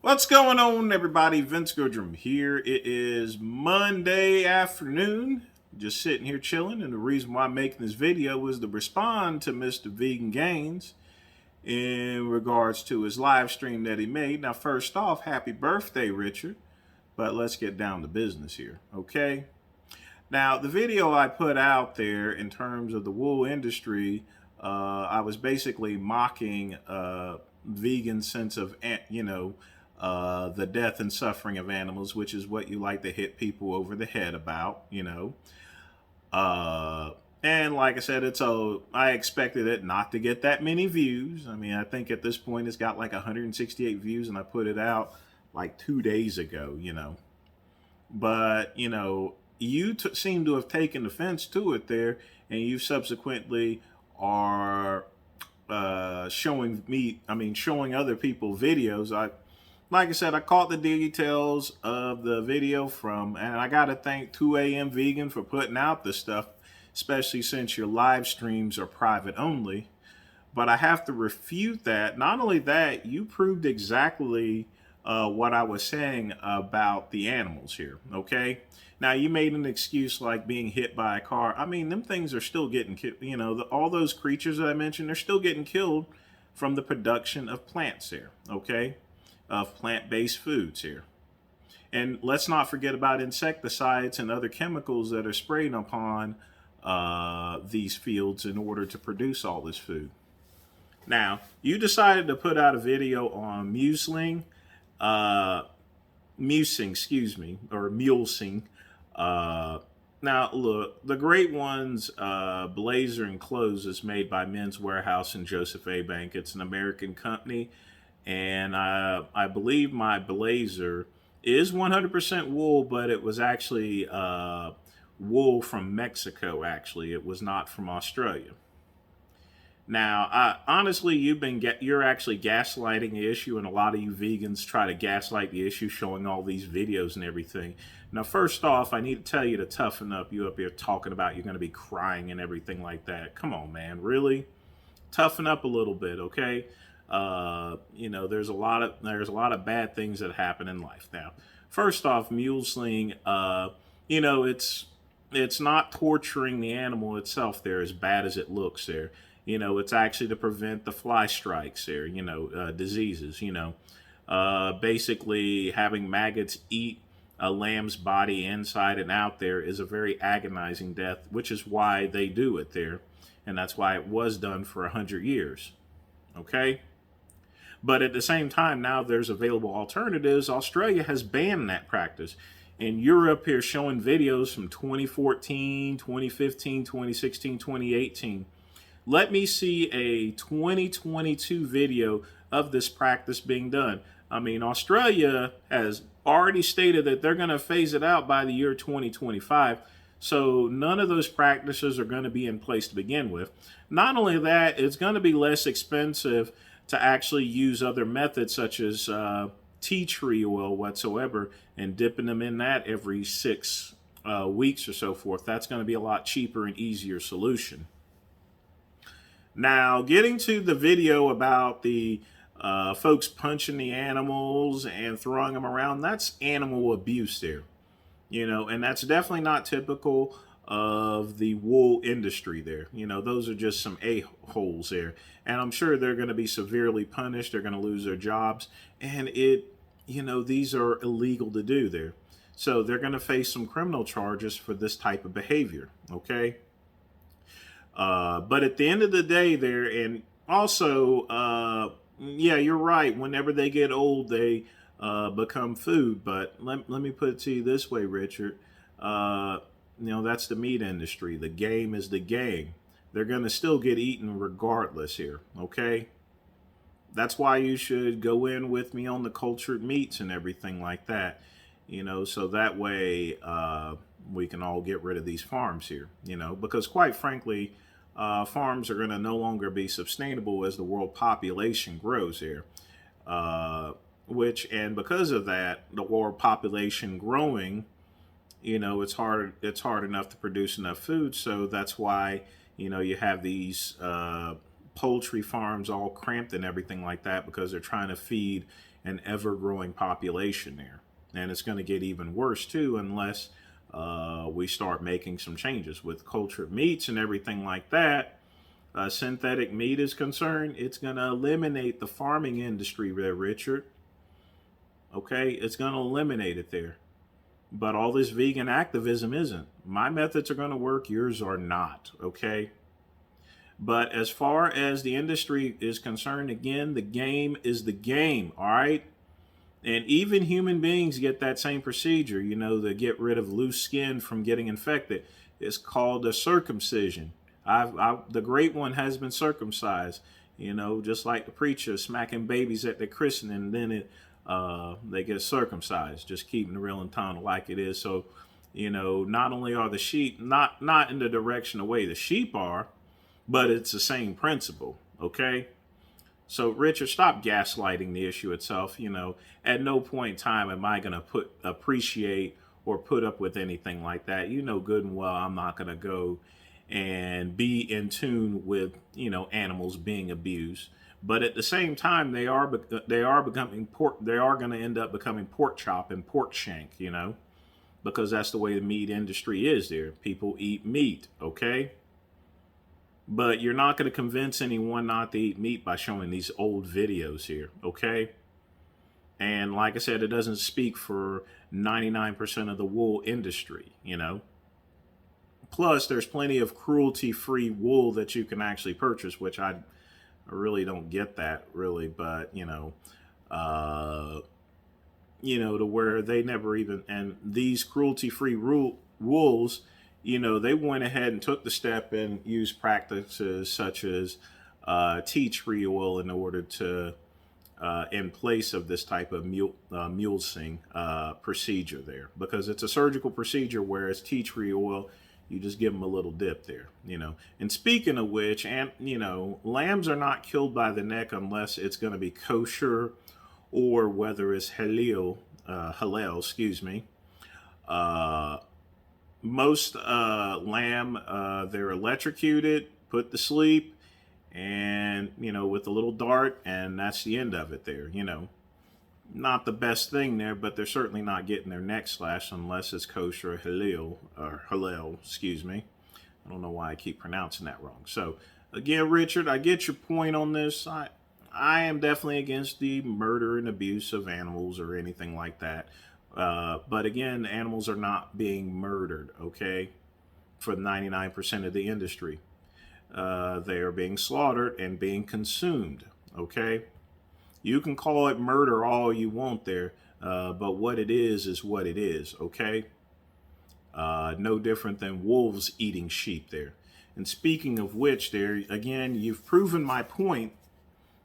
What's going on, everybody? Vince Goodrum here. It is Monday afternoon. Just sitting here chilling, and the reason why I'm making this video was to respond to Mr. Vegan Gains in regards to his live stream that he made. Now, first off, happy birthday, Richard. But let's get down to business here, okay? Now, the video I put out there in terms of the wool industry, I was basically mocking vegan sense of, the death and suffering of animals, which is what you like to hit people over the head about. Uh, and like I said, I expected it not to get that many views. I mean, I think at this point it's got like 168 views, and I put it out like 2 days ago. But, you seem to have taken offense to it there, and you subsequently are showing other people videos. Like I said, I caught the details of the video and I gotta thank 2 a.m. Vegan for putting out this stuff, especially since your live streams are private only. But I have to refute that. Not only that, you proved exactly what I was saying about the animals here, okay? Now, you made an excuse like being hit by a car. I mean, them things are still getting killed. All those creatures that I mentioned, they're still getting killed from the production of plants here, okay? Of plant-based foods here. And let's not forget about insecticides and other chemicals that are sprayed upon these fields in order to produce all this food. Now, you decided to put out a video on Mulesing. Now, look, the great ones, Blazer and Clothes is made by Men's Warehouse and Joseph A. Bank. It's an American company, and I believe my blazer is 100% wool, but it was actually wool from Mexico, actually. It was not from Australia. Now, honestly, you're actually gaslighting the issue, and a lot of you vegans try to gaslight the issue, showing all these videos and everything. Now, first off, I need to tell you to toughen up. You up here talking about you're going to be crying and everything like that. Come on, man, really? Toughen up a little bit, okay? There's a lot of bad things that happen in life. Now, first off, Mulesing, it's not torturing the animal itself there as bad as it looks there. It's actually to prevent the fly strikes there, diseases, basically having maggots eat a lamb's body inside and out there is a very agonizing death, which is why they do it there. And that's why it was done for 100 years. Okay? But at the same time, now there's available alternatives. Australia has banned that practice. And you're up here showing videos from 2014, 2015, 2016, 2018. Let me see a 2022 video of this practice being done. I mean, Australia has already stated that they're going to phase it out by the year 2025. So none of those practices are going to be in place to begin with. Not only that, it's going to be less expensive to actually use other methods such as tea tree oil whatsoever and dipping them in that every 6 weeks or so forth. That's going to be a lot cheaper and easier solution. Now, getting to the video about the folks punching the animals and throwing them around, that's animal abuse there. And that's definitely not typical of the wool industry there. Those are just some a-holes there. And I'm sure they're going to be severely punished. They're going to lose their jobs. And these are illegal to do there. So they're going to face some criminal charges for this type of behavior, okay? But at the end of the day there, and also, yeah, you're right. Whenever they get old, they become food. But let me put it to you this way, Richard. That's the meat industry. The game is the game. They're going to still get eaten regardless here, okay? That's why you should go in with me on the cultured meats and everything like that, so that way we can all get rid of these farms here, because quite frankly, farms are going to no longer be sustainable as the world population grows here. And because of that, the world population growing, it's hard enough to produce enough food. So that's why, you have these poultry farms all cramped and everything like that because they're trying to feed an ever-growing population there. And it's going to get even worse too unless we start making some changes with cultured meats and everything like that. Synthetic meat is concerned, it's going to eliminate the farming industry there, Richard. Okay, it's going to eliminate it there. But all this vegan activism isn't. My methods are going to work, yours are not, okay? But as far as the industry is concerned, again, the game is the game, all right? And even human beings get that same procedure, you know, to get rid of loose skin from getting infected. It's called a circumcision. The great one has been circumcised, you know, just like the preacher smacking babies at their christening, and then they get circumcised, just keeping the real and tongue like it is. So, you know, not only are the sheep not in the direction the way the sheep are, but it's the same principle, okay? So, Richard, stop gaslighting the issue itself. You know, at no point in time am I going to appreciate or put up with anything like that. You know good and well I'm not going to go and be in tune with, you know, animals being abused. But at the same time, they are going to end up becoming pork chop and pork shank, you know, because that's the way the meat industry is there. People eat meat, okay? But you're not going to convince anyone not to eat meat by showing these old videos here, okay? And like I said, it doesn't speak for 99% of the wool industry, you know? Plus, there's plenty of cruelty-free wool that you can actually purchase, which I really don't get that, really. But, you know, to where they never even, and these cruelty-free wools, you know, they went ahead and took the step and used practices such as tea tree oil in order to, in place of this type of mulesing procedure there. Because it's a surgical procedure, whereas tea tree oil, you just give them a little dip there, you know. And speaking of which, and you know, lambs are not killed by the neck unless it's going to be kosher, or whether it's halal, excuse me. Most lamb, they're electrocuted, put to sleep, and, you know, with a little dart, and that's the end of it there, you know. Not the best thing there, but they're certainly not getting their neck slashed unless it's kosher or halal, excuse me. I don't know why I keep pronouncing that wrong. So, again, Richard, I get your point on this. I am definitely against the murder and abuse of animals or anything like that. But again, animals are not being murdered, okay, for 99% of the industry. They are being slaughtered and being consumed, okay? You can call it murder all you want there, but what it is what it is, okay? No different than wolves eating sheep there. And speaking of which there, again, you've proven my point.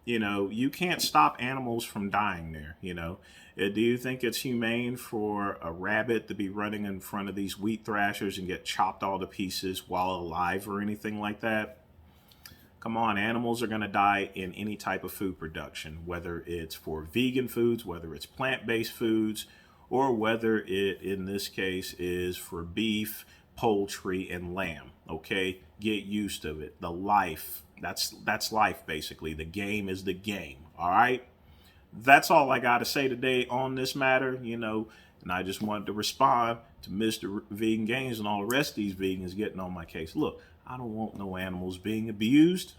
You know, you can't stop animals from dying there, you know. Do you think it's humane for a rabbit to be running in front of these wheat thrashers and get chopped all to pieces while alive or anything like that? Come on, animals are going to die in any type of food production, whether it's for vegan foods, whether it's plant-based foods, or whether it, in this case, is for beef, poultry, and lamb, okay? Get used to it. The life, that's life, basically. The game is the game, all right? That's all I got to say today on this matter, you know, and I just wanted to respond to Mr. Vegan Gains and all the rest of these vegans getting on my case. Look, I don't want no animals being abused,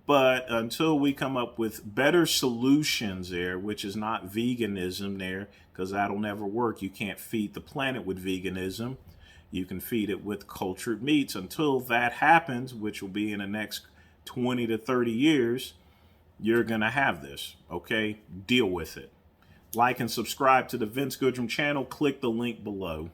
but until we come up with better solutions there, which is not veganism there, because that'll never work. You can't feed the planet with veganism. You can feed it with cultured meats. Until that happens, which will be in the next 20 to 30 years, you're going to have this, okay? Deal with it. Like and subscribe to the Vince Goodrum channel. Click the link below.